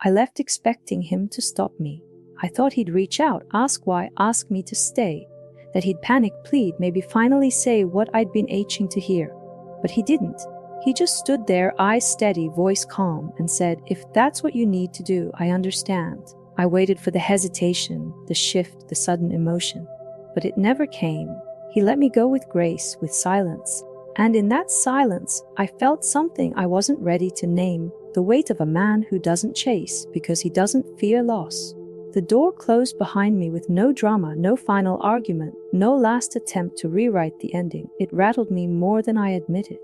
I left expecting him to stop me. I thought he'd reach out, ask why, ask me to stay, that he'd panic, plead, maybe finally say what I'd been itching to hear. But he didn't. He just stood there, eyes steady, voice calm, and said, "If that's what you need to do, I understand." I waited for the hesitation, the shift, the sudden emotion. But it never came. He let me go with grace, with silence. And in that silence, I felt something I wasn't ready to name, the weight of a man who doesn't chase because he doesn't fear loss. The door closed behind me with no drama, no final argument, no last attempt to rewrite the ending. It rattled me more than I admitted.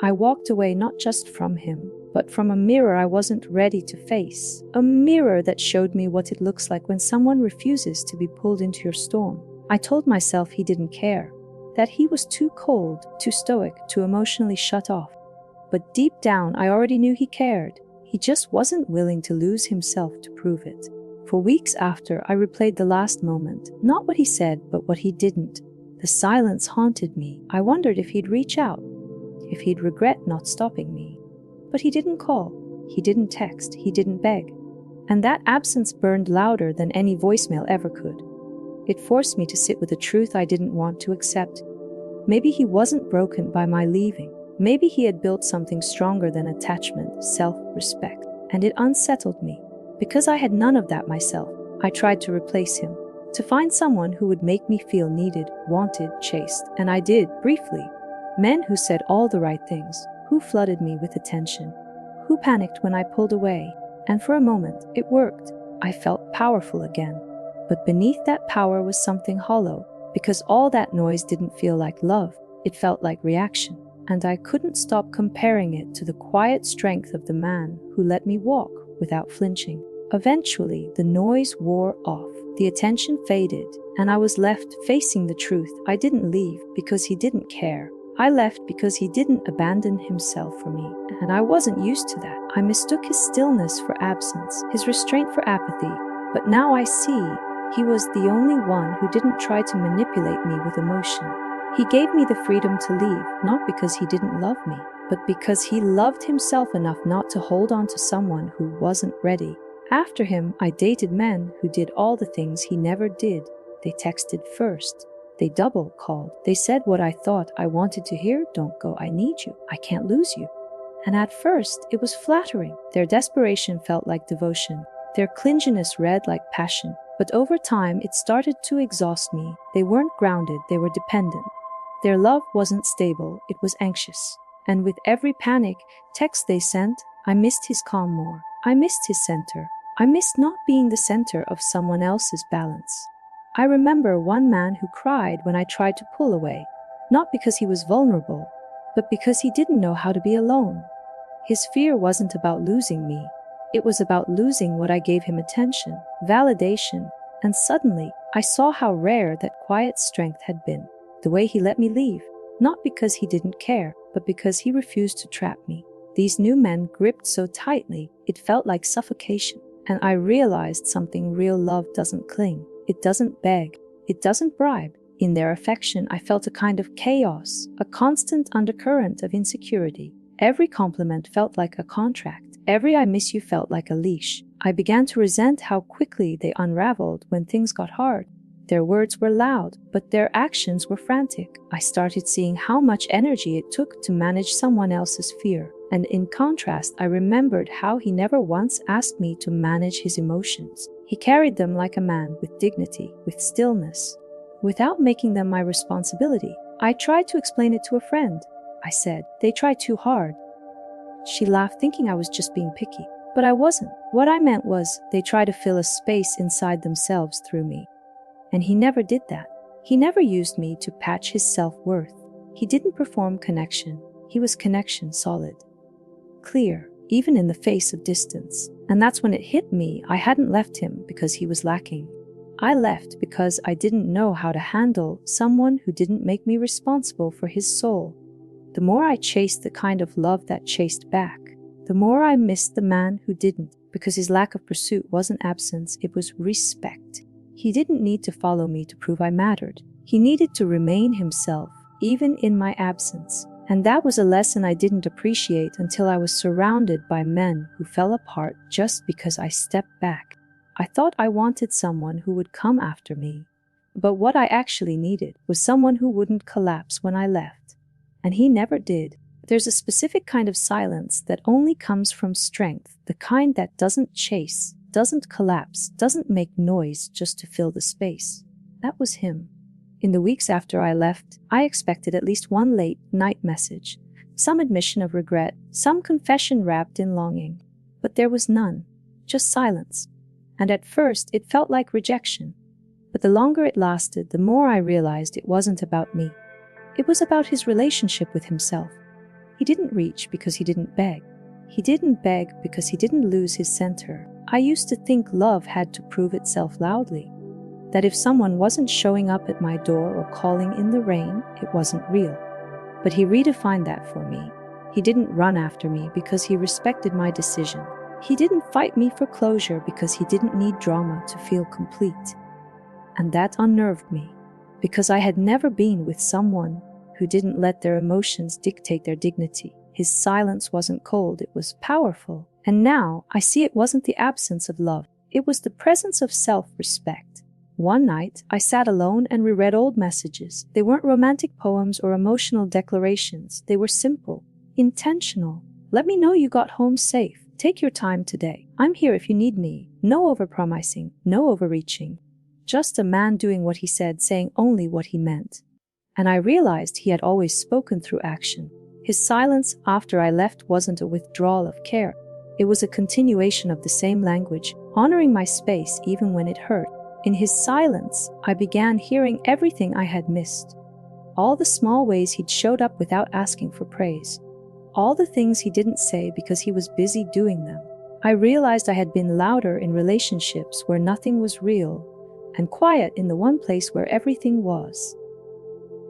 I walked away not just from him, but from a mirror I wasn't ready to face. A mirror that showed me what it looks like when someone refuses to be pulled into your storm. I told myself he didn't care, that he was too cold, too stoic, too emotionally shut off. But deep down, I already knew he cared. He just wasn't willing to lose himself to prove it. For weeks after, I replayed the last moment, not what he said, but what he didn't. The silence haunted me. I wondered if he'd reach out, if he'd regret not stopping me. But he didn't call, he didn't text, he didn't beg. And that absence burned louder than any voicemail ever could. It forced me to sit with a truth I didn't want to accept. Maybe he wasn't broken by my leaving. Maybe he had built something stronger than attachment, self-respect. And it unsettled me. Because I had none of that myself, I tried to replace him, to find someone who would make me feel needed, wanted, chased. And I did, briefly. Men who said all the right things, who flooded me with attention, who panicked when I pulled away. And for a moment, it worked. I felt powerful again. But beneath that power was something hollow, because all that noise didn't feel like love, it felt like reaction. And I couldn't stop comparing it to the quiet strength of the man who let me walk without flinching. Eventually, the noise wore off, the attention faded, and I was left facing the truth. I didn't leave because he didn't care. I left because he didn't abandon himself for me, and I wasn't used to that. I mistook his stillness for absence, his restraint for apathy, but now I see he was the only one who didn't try to manipulate me with emotion. He gave me the freedom to leave, not because he didn't love me, but because he loved himself enough not to hold on to someone who wasn't ready. After him, I dated men who did all the things he never did. They texted first. They double called. They said what I thought I wanted to hear. "Don't go, I need you. I can't lose you." And at first, it was flattering. Their desperation felt like devotion. Their clinginess read like passion. But over time, it started to exhaust me. They weren't grounded, they were dependent. Their love wasn't stable, it was anxious. And with every panic text they sent, I missed his calm more. I missed his center. I missed not being the center of someone else's balance. I remember one man who cried when I tried to pull away, not because he was vulnerable, but because he didn't know how to be alone. His fear wasn't about losing me. It was about losing what I gave him: attention, validation, and suddenly I saw how rare that quiet strength had been. The way he let me leave, not because he didn't care, but because he refused to trap me. These new men gripped so tightly, it felt like suffocation. And I realized something: real love doesn't cling. It doesn't beg. It doesn't bribe. In their affection, I felt a kind of chaos, a constant undercurrent of insecurity. Every compliment felt like a contract. Every "I miss you" felt like a leash. I began to resent how quickly they unraveled when things got hard. Their words were loud, but their actions were frantic. I started seeing how much energy it took to manage someone else's fear. And in contrast, I remembered how he never once asked me to manage his emotions. He carried them like a man, with dignity, with stillness, without making them my responsibility. I tried to explain it to a friend. I said, "They try too hard." She laughed, thinking I was just being picky. But I wasn't. What I meant was, they try to fill a space inside themselves through me. And he never did that. He never used me to patch his self-worth. He didn't perform connection. He was connection solid. Clear, even in the face of distance. And that's when it hit me. I hadn't left him because he was lacking. I left because I didn't know how to handle someone who didn't make me responsible for his soul. The more I chased the kind of love that chased back, the more I missed the man who didn't, because his lack of pursuit wasn't absence, it was respect. He didn't need to follow me to prove I mattered. He needed to remain himself, even in my absence. And that was a lesson I didn't appreciate until I was surrounded by men who fell apart just because I stepped back. I thought I wanted someone who would come after me, but what I actually needed was someone who wouldn't collapse when I left. And he never did. There's a specific kind of silence that only comes from strength, the kind that doesn't chase, doesn't collapse, doesn't make noise just to fill the space. That was him. In the weeks after I left, I expected at least one late-night message, some admission of regret, some confession wrapped in longing. But there was none, just silence. And at first, it felt like rejection. But the longer it lasted, the more I realized it wasn't about me. It was about his relationship with himself. He didn't reach because he didn't beg. He didn't beg because he didn't lose his center. I used to think love had to prove itself loudly. That if someone wasn't showing up at my door or calling in the rain, it wasn't real. But he redefined that for me. He didn't run after me because he respected my decision. He didn't fight me for closure because he didn't need drama to feel complete. And that unnerved me, because I had never been with someone who didn't let their emotions dictate their dignity. His silence wasn't cold, it was powerful. And now I see it wasn't the absence of love, it was the presence of self-respect. One night, I sat alone and reread old messages. They weren't romantic poems or emotional declarations. They were simple, intentional. Let me know you got home safe. Take your time today. I'm here if you need me. No overpromising, no overreaching. Just a man doing what he said, saying only what he meant. And I realized he had always spoken through action. His silence after I left wasn't a withdrawal of care. It was a continuation of the same language, honoring my space even when it hurt. In his silence, I began hearing everything I had missed. All the small ways he'd showed up without asking for praise. All the things he didn't say because he was busy doing them. I realized I had been louder in relationships where nothing was real, and quiet in the one place where everything was.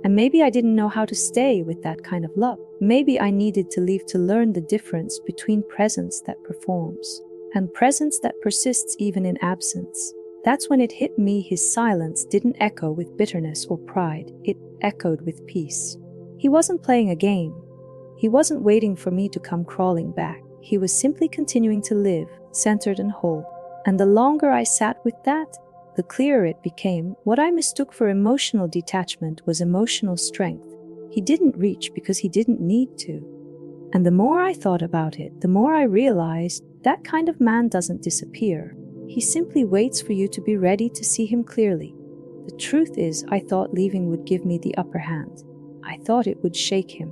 And maybe I didn't know how to stay with that kind of love. Maybe I needed to leave to learn the difference between presence that performs and presence that persists even in absence. That's when it hit me his silence didn't echo with bitterness or pride, it echoed with peace. He wasn't playing a game. He wasn't waiting for me to come crawling back. He was simply continuing to live, centered and whole. And the longer I sat with that, the clearer it became. What I mistook for emotional detachment was emotional strength. He didn't reach because he didn't need to. And the more I thought about it, the more I realized that kind of man doesn't disappear. He simply waits for you to be ready to see him clearly. The truth is, I thought leaving would give me the upper hand. I thought it would shake him,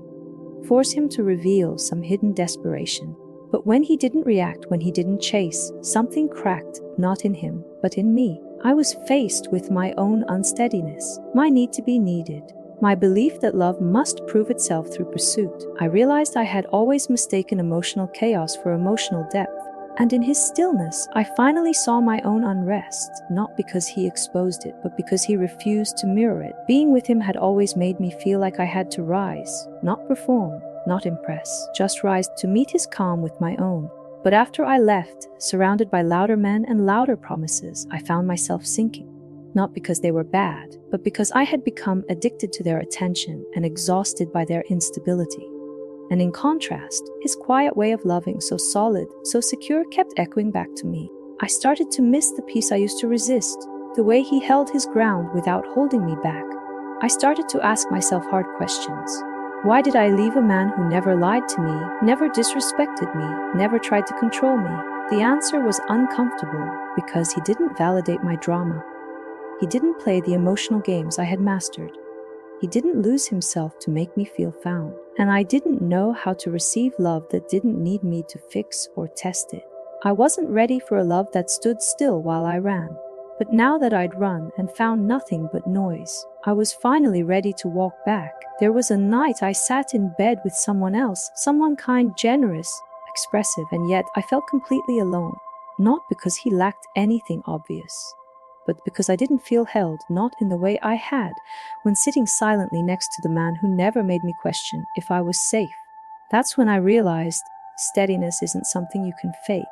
force him to reveal some hidden desperation. But when he didn't react, when he didn't chase, something cracked, not in him, but in me. I was faced with my own unsteadiness, my need to be needed, my belief that love must prove itself through pursuit. I realized I had always mistaken emotional chaos for emotional depth. And in his stillness, I finally saw my own unrest, not because he exposed it, but because he refused to mirror it. Being with him had always made me feel like I had to rise, not perform, not impress, just rise to meet his calm with my own. But after I left, surrounded by louder men and louder promises, I found myself sinking. Not because they were bad, but because I had become addicted to their attention and exhausted by their instability. And in contrast, his quiet way of loving, so solid, so secure, kept echoing back to me. I started to miss the peace I used to resist, the way he held his ground without holding me back. I started to ask myself hard questions. Why did I leave a man who never lied to me, never disrespected me, never tried to control me? The answer was uncomfortable, because he didn't validate my drama. He didn't play the emotional games I had mastered. He didn't lose himself to make me feel found. And I didn't know how to receive love that didn't need me to fix or test it. I wasn't ready for a love that stood still while I ran. But now that I'd run and found nothing but noise, I was finally ready to walk back. There was a night I sat in bed with someone else, someone kind, generous, expressive, and yet I felt completely alone. Not because he lacked anything obvious, but because I didn't feel held, not in the way I had when sitting silently next to the man who never made me question if I was safe. That's when I realized steadiness isn't something you can fake.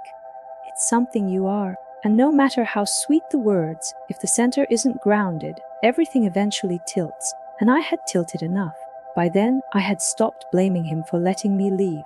It's something you are. And no matter how sweet the words, if the center isn't grounded, everything eventually tilts. And I had tilted enough. By then, I had stopped blaming him for letting me leave.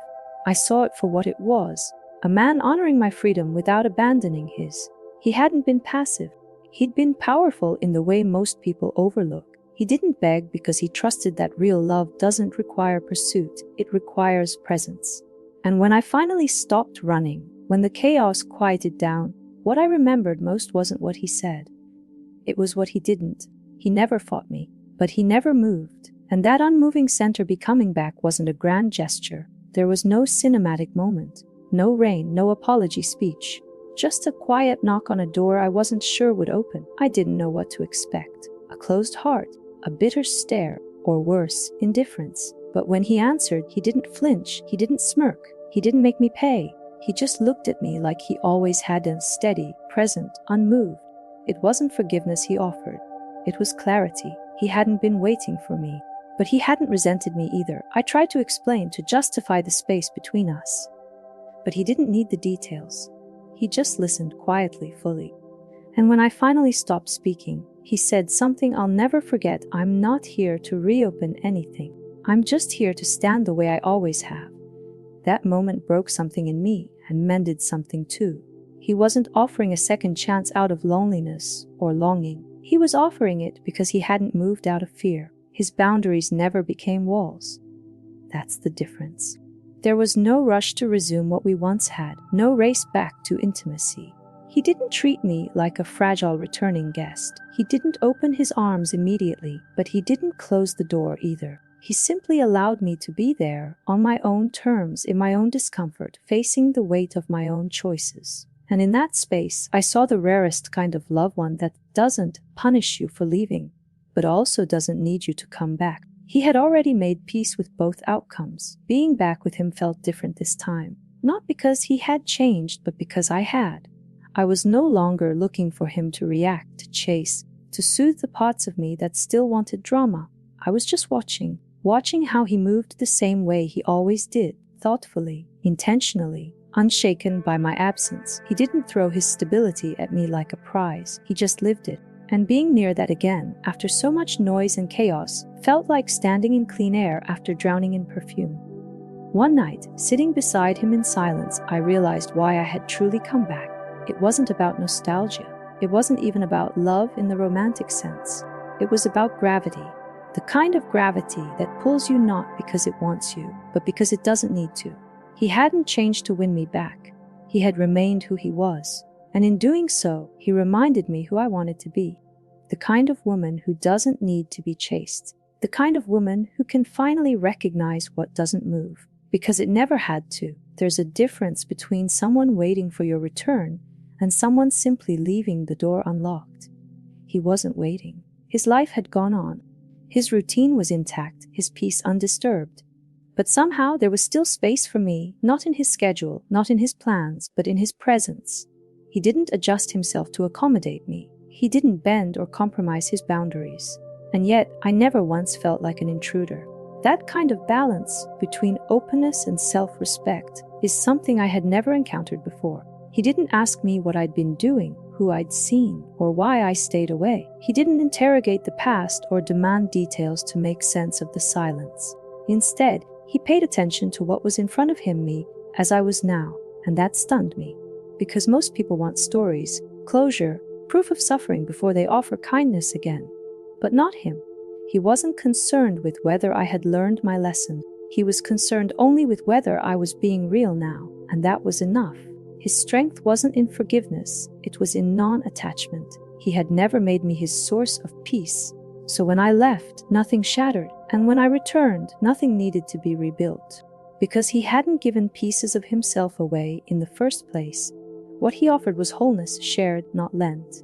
I saw it for what it was, a man honoring my freedom without abandoning his. He hadn't been passive. He'd been powerful in the way most people overlook. He didn't beg because he trusted that real love doesn't require pursuit, it requires presence. And when I finally stopped running, when the chaos quieted down, what I remembered most wasn't what he said. It was what he didn't. He never fought me, but he never moved. And that unmoving center becoming back wasn't a grand gesture. There was no cinematic moment, no rain, no apology speech. Just a quiet knock on a door I wasn't sure would open. I didn't know what to expect. A closed heart, a bitter stare, or worse, indifference. But when he answered, he didn't flinch, he didn't smirk, he didn't make me pay. He just looked at me like he always had, and steady, present, unmoved. It wasn't forgiveness he offered. It was clarity. He hadn't been waiting for me. But he hadn't resented me either. I tried to explain, to justify the space between us. But he didn't need the details. He just listened quietly, fully. And when I finally stopped speaking, he said something I'll never forget. I'm not here to reopen anything. I'm just here to stand the way I always have. That moment broke something in me and mended something too. He wasn't offering a second chance out of loneliness or longing. He was offering it because he hadn't moved out of fear. His boundaries never became walls. That's the difference. There was no rush to resume what we once had, no race back to intimacy. He didn't treat me like a fragile returning guest. He didn't open his arms immediately, but he didn't close the door either. He simply allowed me to be there, on my own terms, in my own discomfort, facing the weight of my own choices. And in that space, I saw the rarest kind of love, one that doesn't punish you for leaving, but also doesn't need you to come back. He had already made peace with both outcomes. Being back with him felt different this time. Not because he had changed, but because I had. I was no longer looking for him to react, to chase, to soothe the parts of me that still wanted drama. I was just watching how he moved the same way he always did, thoughtfully, intentionally, unshaken by my absence. He didn't throw his stability at me like a prize. He just lived it. And being near that again, after so much noise and chaos, felt like standing in clean air after drowning in perfume. One night, sitting beside him in silence, I realized why I had truly come back. It wasn't about nostalgia. It wasn't even about love in the romantic sense. It was about gravity. The kind of gravity that pulls you not because it wants you, but because it doesn't need to. He hadn't changed to win me back. He had remained who he was. And in doing so, he reminded me who I wanted to be. The kind of woman who doesn't need to be chased. The kind of woman who can finally recognize what doesn't move. Because it never had to. There's a difference between someone waiting for your return and someone simply leaving the door unlocked. He wasn't waiting. His life had gone on. His routine was intact, his peace undisturbed. But somehow there was still space for me, not in his schedule, not in his plans, but in his presence. He didn't adjust himself to accommodate me. He didn't bend or compromise his boundaries. And yet, I never once felt like an intruder. That kind of balance between openness and self-respect is something I had never encountered before. He didn't ask me what I'd been doing, who I'd seen, or why I stayed away. He didn't interrogate the past or demand details to make sense of the silence. Instead, he paid attention to what was in front of him, me, as I was now, and that stunned me. Because most people want stories, closure, proof of suffering before they offer kindness again. But not him. He wasn't concerned with whether I had learned my lesson. He was concerned only with whether I was being real now, and that was enough. His strength wasn't in forgiveness, it was in non-attachment. He had never made me his source of peace. So when I left, nothing shattered, and when I returned, nothing needed to be rebuilt. Because he hadn't given pieces of himself away in the first place. What he offered was wholeness shared, not lent.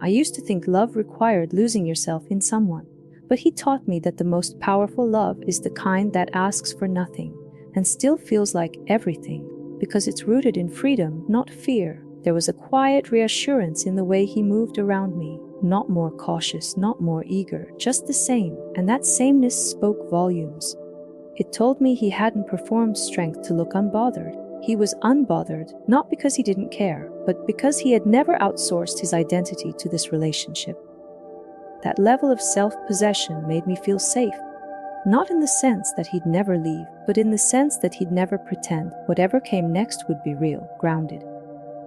I used to think love required losing yourself in someone, but he taught me that the most powerful love is the kind that asks for nothing and still feels like everything, because it's rooted in freedom, not fear. There was a quiet reassurance in the way he moved around me, not more cautious, not more eager, just the same, and that sameness spoke volumes. It told me he hadn't performed strength to look unbothered. He was unbothered, not because he didn't care, but because he had never outsourced his identity to this relationship. That level of self-possession made me feel safe. Not in the sense that he'd never leave, but in the sense that he'd never pretend whatever came next would be real, grounded,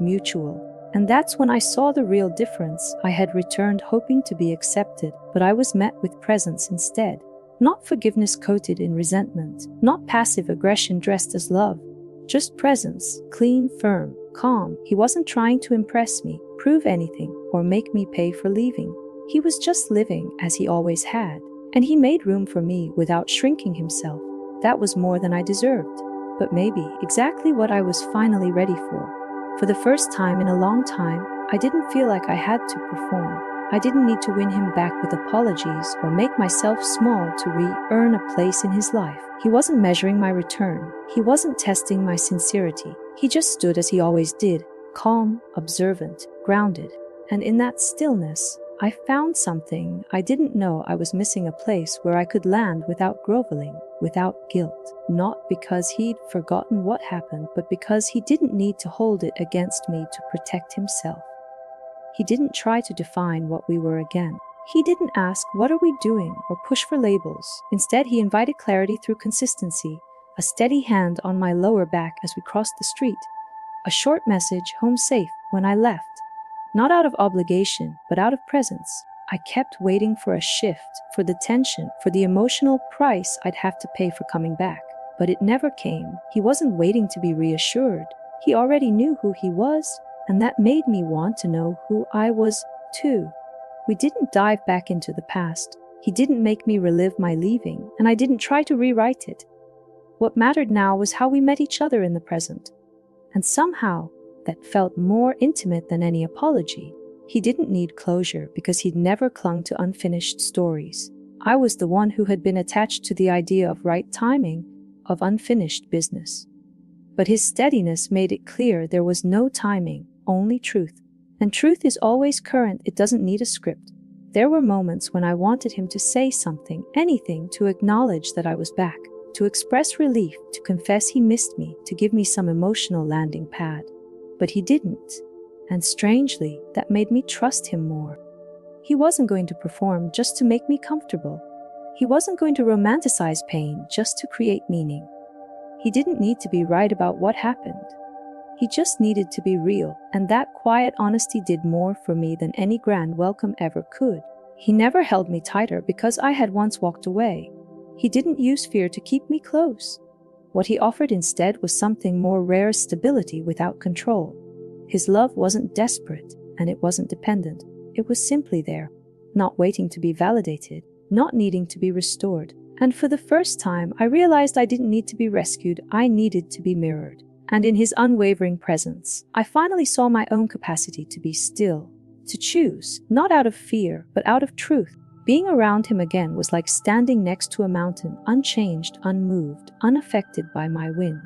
mutual. And that's when I saw the real difference. I had returned hoping to be accepted, but I was met with presence instead. Not forgiveness coated in resentment, not passive aggression dressed as love, just presence, clean, firm, calm. He wasn't trying to impress me, prove anything, or make me pay for leaving. He was just living as he always had, and he made room for me without shrinking himself. That was more than I deserved, but maybe exactly what I was finally ready for. For the first time in a long time, I didn't feel like I had to perform. I didn't need to win him back with apologies or make myself small to re-earn a place in his life. He wasn't measuring my return. He wasn't testing my sincerity. He just stood as he always did, calm, observant, grounded. And in that stillness, I found something I didn't know. I was missing a place where I could land without groveling, without guilt. Not because he'd forgotten what happened, but because he didn't need to hold it against me to protect himself. He didn't try to define what we were again. He didn't ask, "What are we doing?" or push for labels. Instead, he invited clarity through consistency, a steady hand on my lower back as we crossed the street, a short message, "Home safe," when I left. Not out of obligation, but out of presence. I kept waiting for a shift, for the tension, for the emotional price I'd have to pay for coming back. But it never came. He wasn't waiting to be reassured. He already knew who he was, and that made me want to know who I was too. We didn't dive back into the past. He didn't make me relive my leaving, and I didn't try to rewrite it. What mattered now was how we met each other in the present. And somehow, that felt more intimate than any apology. He didn't need closure because he'd never clung to unfinished stories. I was the one who had been attached to the idea of right timing, of unfinished business. But his steadiness made it clear there was no timing, only truth. And truth is always current, it doesn't need a script. There were moments when I wanted him to say something, anything, to acknowledge that I was back, to express relief, to confess he missed me, to give me some emotional landing pad. But he didn't. And strangely, that made me trust him more. He wasn't going to perform just to make me comfortable. He wasn't going to romanticize pain just to create meaning. He didn't need to be right about what happened. He just needed to be real, and that quiet honesty did more for me than any grand welcome ever could. He never held me tighter because I had once walked away. He didn't use fear to keep me close. What he offered instead was something more rare: stability without control. His love wasn't desperate, and it wasn't dependent. It was simply there, not waiting to be validated, not needing to be restored. And for the first time, I realized I didn't need to be rescued, I needed to be mirrored. And in his unwavering presence, I finally saw my own capacity to be still, to choose, not out of fear, but out of truth. Being around him again was like standing next to a mountain, unchanged, unmoved, unaffected by my wind.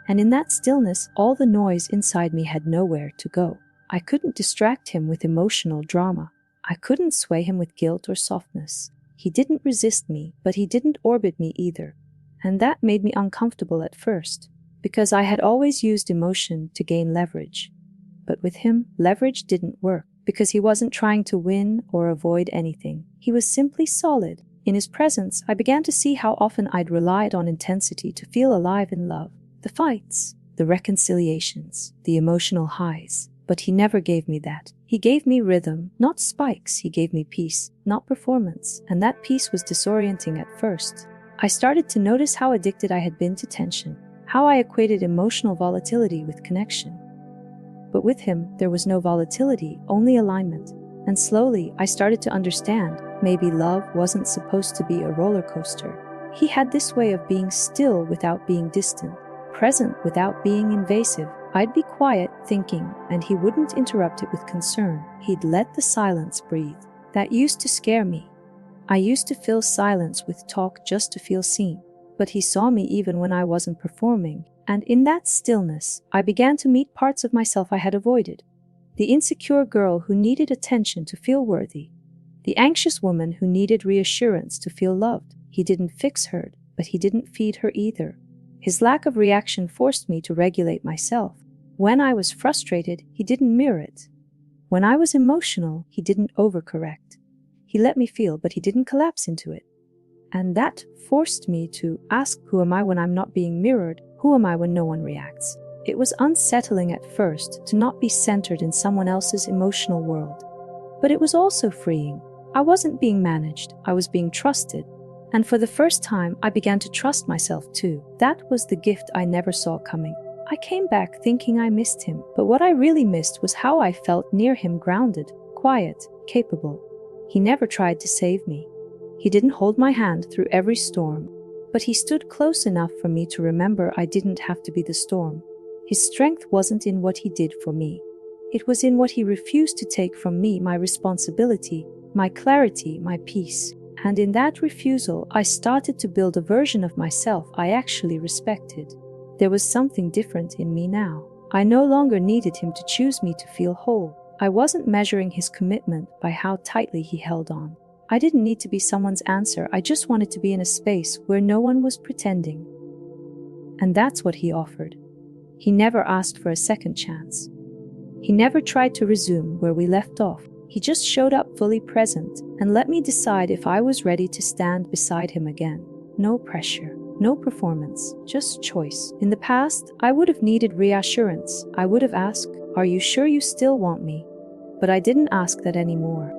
And in that stillness, all the noise inside me had nowhere to go. I couldn't distract him with emotional drama. I couldn't sway him with guilt or softness. He didn't resist me, but he didn't orbit me either. And that made me uncomfortable at first, because I had always used emotion to gain leverage. But with him, leverage didn't work, because he wasn't trying to win or avoid anything. He was simply solid. In his presence, I began to see how often I'd relied on intensity to feel alive in love. The fights, the reconciliations, the emotional highs. But he never gave me that. He gave me rhythm, not spikes. He gave me peace, not performance. And that peace was disorienting at first. I started to notice how addicted I had been to tension, how I equated emotional volatility with connection. But with him, there was no volatility, only alignment. And slowly, I started to understand, maybe love wasn't supposed to be a roller coaster. He had this way of being still without being distant, present without being invasive. I'd be quiet, thinking, and he wouldn't interrupt it with concern. He'd let the silence breathe. That used to scare me. I used to fill silence with talk just to feel seen. But he saw me even when I wasn't performing. And in that stillness, I began to meet parts of myself I had avoided. The insecure girl who needed attention to feel worthy. The anxious woman who needed reassurance to feel loved. He didn't fix her, but he didn't feed her either. His lack of reaction forced me to regulate myself. When I was frustrated, he didn't mirror it. When I was emotional, he didn't overcorrect. He let me feel, but he didn't collapse into it. And that forced me to ask, who am I when I'm not being mirrored? Who am I when no one reacts? It was unsettling at first to not be centered in someone else's emotional world. But it was also freeing. I wasn't being managed, I was being trusted. And for the first time, I began to trust myself too. That was the gift I never saw coming. I came back thinking I missed him, but what I really missed was how I felt near him, grounded, quiet, capable. He never tried to save me. He didn't hold my hand through every storm, but he stood close enough for me to remember I didn't have to be the storm. His strength wasn't in what he did for me. It was in what he refused to take from me, my responsibility, my clarity, my peace. And in that refusal, I started to build a version of myself I actually respected. There was something different in me now. I no longer needed him to choose me to feel whole. I wasn't measuring his commitment by how tightly he held on. I didn't need to be someone's answer. I just wanted to be in a space where no one was pretending. And that's what he offered. He never asked for a second chance. He never tried to resume where we left off. He just showed up fully present and let me decide if I was ready to stand beside him again. No pressure, no performance, just choice. In the past, I would have needed reassurance. I would have asked, "Are you sure you still want me?" But I didn't ask that anymore,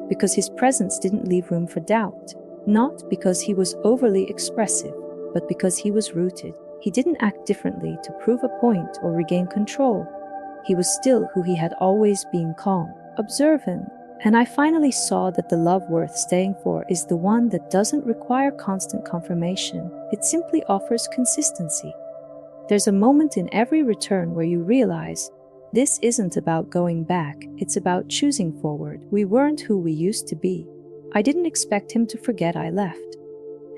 because his presence didn't leave room for doubt. Not because he was overly expressive, but because he was rooted. He didn't act differently to prove a point or regain control. He was still who he had always been, calm, observant. And I finally saw that the love worth staying for is the one that doesn't require constant confirmation. It simply offers consistency. There's a moment in every return where you realize this isn't about going back, it's about choosing forward. We weren't who we used to be. I didn't expect him to forget I left,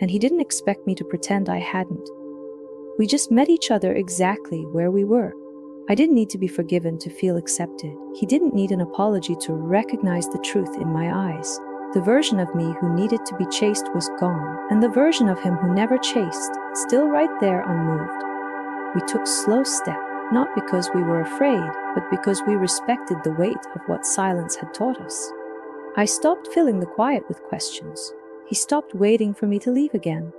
and he didn't expect me to pretend I hadn't. We just met each other exactly where we were. I didn't need to be forgiven to feel accepted. He didn't need an apology to recognize the truth in my eyes. The version of me who needed to be chased was gone, and the version of him who never chased, still right there, unmoved. We took slow steps, not because we were afraid, but because we respected the weight of what silence had taught us. I stopped filling the quiet with questions. He stopped waiting for me to leave again.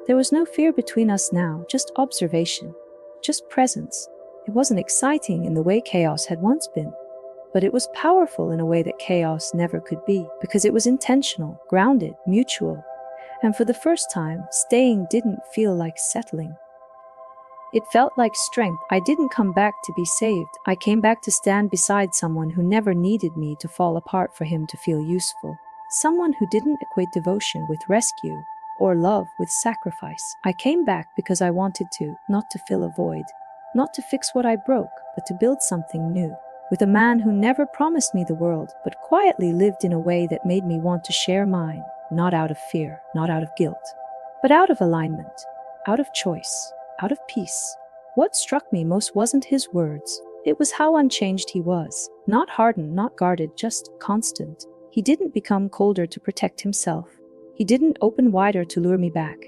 There was no fear between us now, just observation, just presence. It wasn't exciting in the way chaos had once been, but it was powerful in a way that chaos never could be, because it was intentional, grounded, mutual. And for the first time, staying didn't feel like settling. It felt like strength. I didn't come back to be saved. I came back to stand beside someone who never needed me to fall apart for him to feel useful. Someone who didn't equate devotion with rescue or love with sacrifice. I came back because I wanted to, not to fill a void. Not to fix what I broke, but to build something new. With a man who never promised me the world, but quietly lived in a way that made me want to share mine. Not out of fear, not out of guilt, but out of alignment, out of choice, out of peace. What struck me most wasn't his words. It was how unchanged he was. Not hardened, not guarded, just constant. He didn't become colder to protect himself. He didn't open wider to lure me back.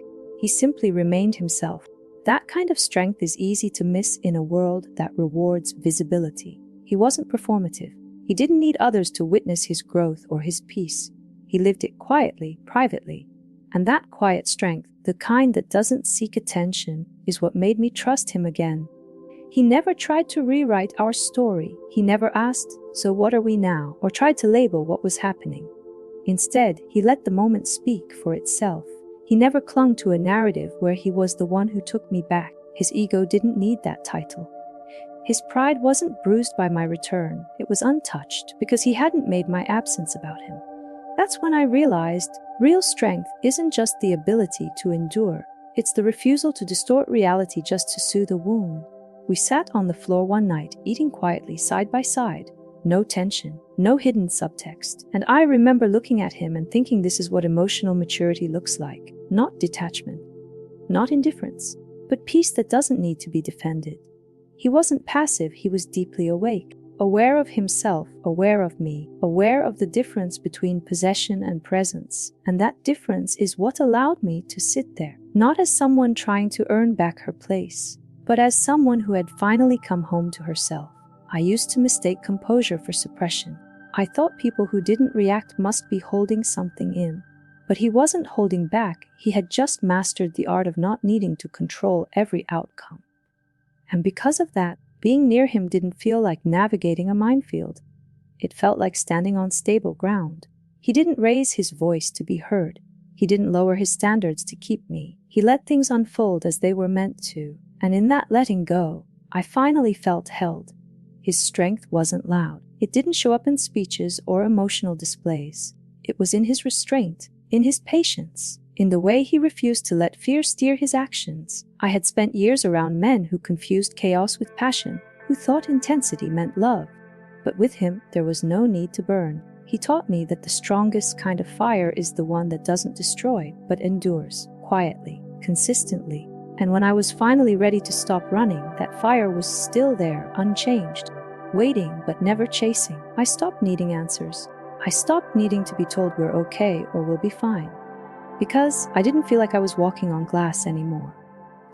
He simply remained himself. That kind of strength is easy to miss in a world that rewards visibility. He wasn't performative. He didn't need others to witness his growth or his peace. He lived it quietly, privately. And that quiet strength, the kind that doesn't seek attention, is what made me trust him again. He never tried to rewrite our story. He never asked, "So what are we now?" or tried to label what was happening. Instead, he let the moment speak for itself. He never clung to a narrative where he was the one who took me back. His ego didn't need that title. His pride wasn't bruised by my return. It was untouched because he hadn't made my absence about him. That's when I realized real strength isn't just the ability to endure. It's the refusal to distort reality just to soothe a wound. We sat on the floor one night, eating quietly side by side. No tension, no hidden subtext. And I remember looking at him and thinking this is what emotional maturity looks like. Not detachment, not indifference, but peace that doesn't need to be defended. He wasn't passive, he was deeply awake, aware of himself, aware of me, aware of the difference between possession and presence. And that difference is what allowed me to sit there, not as someone trying to earn back her place, but as someone who had finally come home to herself. I used to mistake composure for suppression. I thought people who didn't react must be holding something in. But he wasn't holding back, he had just mastered the art of not needing to control every outcome. And because of that, being near him didn't feel like navigating a minefield. It felt like standing on stable ground. He didn't raise his voice to be heard. He didn't lower his standards to keep me. He let things unfold as they were meant to. And in that letting go, I finally felt held. His strength wasn't loud. It didn't show up in speeches or emotional displays. It was in his restraint, in his patience, in the way he refused to let fear steer his actions. I had spent years around men who confused chaos with passion, who thought intensity meant love. But with him, there was no need to burn. He taught me that the strongest kind of fire is the one that doesn't destroy, but endures, quietly, consistently. And when I was finally ready to stop running, that fire was still there, unchanged, waiting but never chasing. I stopped needing answers. I stopped needing to be told we're okay or we'll be fine. Because I didn't feel like I was walking on glass anymore.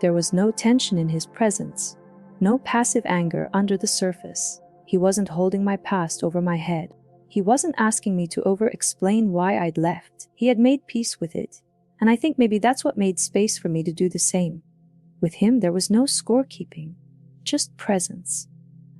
There was no tension in his presence, no passive anger under the surface. He wasn't holding my past over my head. He wasn't asking me to over-explain why I'd left. He had made peace with it. And I think maybe that's what made space for me to do the same. With him, there was no scorekeeping, just presence.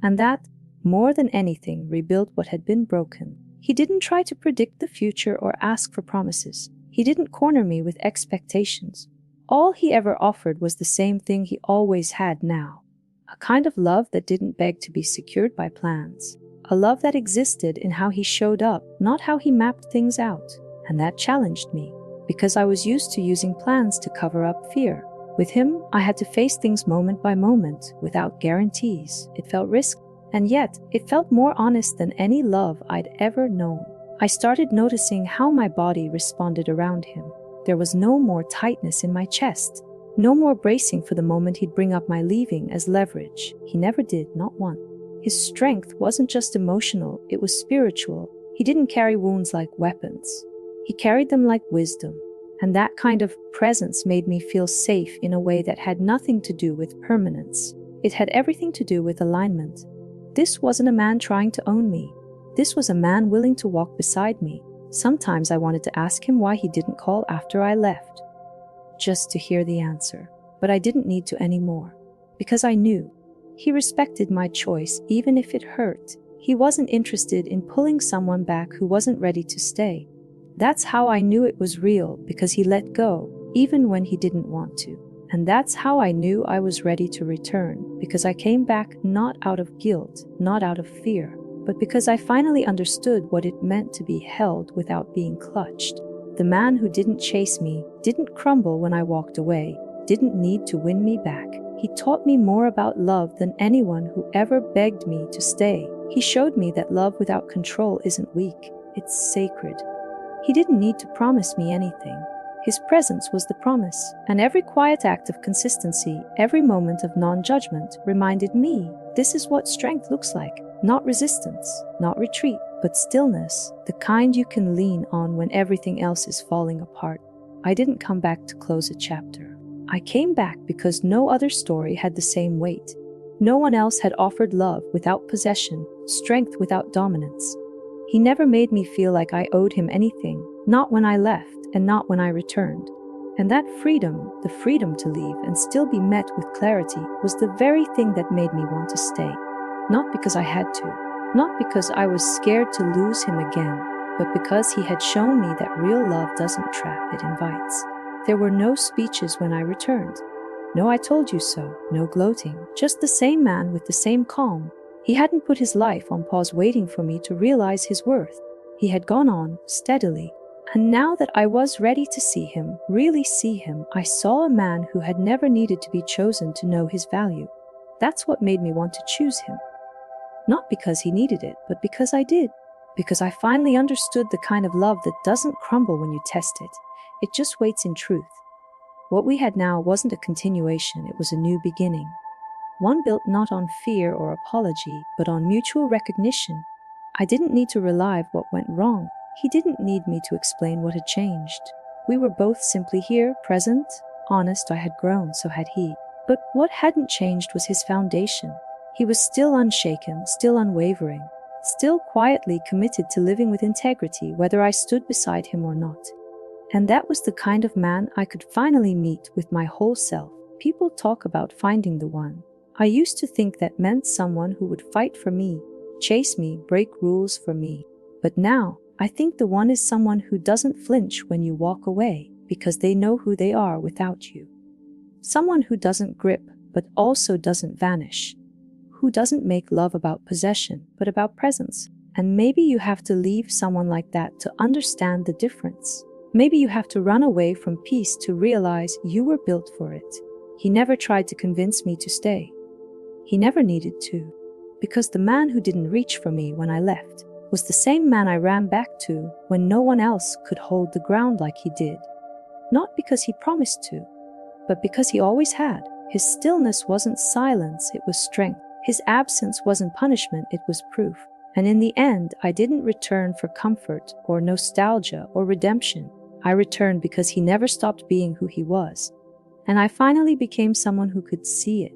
And that, more than anything, rebuilt what had been broken. He didn't try to predict the future or ask for promises. He didn't corner me with expectations. All he ever offered was the same thing he always had now. A kind of love that didn't beg to be secured by plans. A love that existed in how he showed up, not how he mapped things out. And that challenged me, because I was used to using plans to cover up fear. With him, I had to face things moment by moment, without guarantees. It felt risky, and yet it felt more honest than any love I'd ever known. I started noticing how my body responded around him. There was no more tightness in my chest, no more bracing for the moment he'd bring up my leaving as leverage. He never did, not once. His strength wasn't just emotional, it was spiritual. He didn't carry wounds like weapons. He carried them like wisdom. And that kind of presence made me feel safe in a way that had nothing to do with permanence. It had everything to do with alignment. This wasn't a man trying to own me. This was a man willing to walk beside me. Sometimes I wanted to ask him why he didn't call after I left, just to hear the answer. But I didn't need to anymore, because I knew. He respected my choice even if it hurt. He wasn't interested in pulling someone back who wasn't ready to stay. That's how I knew it was real, because he let go, even when he didn't want to. And that's how I knew I was ready to return, because I came back not out of guilt, not out of fear, but because I finally understood what it meant to be held without being clutched. The man who didn't chase me, didn't crumble when I walked away, didn't need to win me back. He taught me more about love than anyone who ever begged me to stay. He showed me that love without control isn't weak, it's sacred. He didn't need to promise me anything. His presence was the promise, and every quiet act of consistency, every moment of non-judgment reminded me this is what strength looks like. Not resistance, not retreat, but stillness, the kind you can lean on when everything else is falling apart. I didn't come back to close a chapter. I came back because no other story had the same weight. No one else had offered love without possession, strength without dominance. He never made me feel like I owed him anything, not when I left and not when I returned. And that freedom, the freedom to leave and still be met with clarity, was the very thing that made me want to stay. Not because I had to, not because I was scared to lose him again, but because he had shown me that real love doesn't trap, it invites. There were no speeches when I returned. No "I told you so," no gloating, just the same man with the same calm. He hadn't put his life on pause waiting for me to realize his worth. He had gone on, steadily. And now that I was ready to see him, really see him, I saw a man who had never needed to be chosen to know his value. That's what made me want to choose him. Not because he needed it, but because I did. Because I finally understood the kind of love that doesn't crumble when you test it. It just waits in truth. What we had now wasn't a continuation, it was a new beginning. One built not on fear or apology, but on mutual recognition. I didn't need to relive what went wrong. He didn't need me to explain what had changed. We were both simply here, present, honest. I had grown, so had he. But what hadn't changed was his foundation. He was still unshaken, still unwavering, still quietly committed to living with integrity, whether I stood beside him or not. And that was the kind of man I could finally meet with my whole self. People talk about finding the one. I used to think that meant someone who would fight for me, chase me, break rules for me. But now, I think the one is someone who doesn't flinch when you walk away because they know who they are without you. Someone who doesn't grip but also doesn't vanish. Who doesn't make love about possession but about presence. And maybe you have to leave someone like that to understand the difference. Maybe you have to run away from peace to realize you were built for it. He never tried to convince me to stay. He never needed to. Because the man who didn't reach for me when I left was the same man I ran back to when no one else could hold the ground like he did. Not because he promised to, but because he always had. His stillness wasn't silence, it was strength. His absence wasn't punishment, it was proof. And in the end, I didn't return for comfort or nostalgia or redemption. I returned because he never stopped being who he was. And I finally became someone who could see it.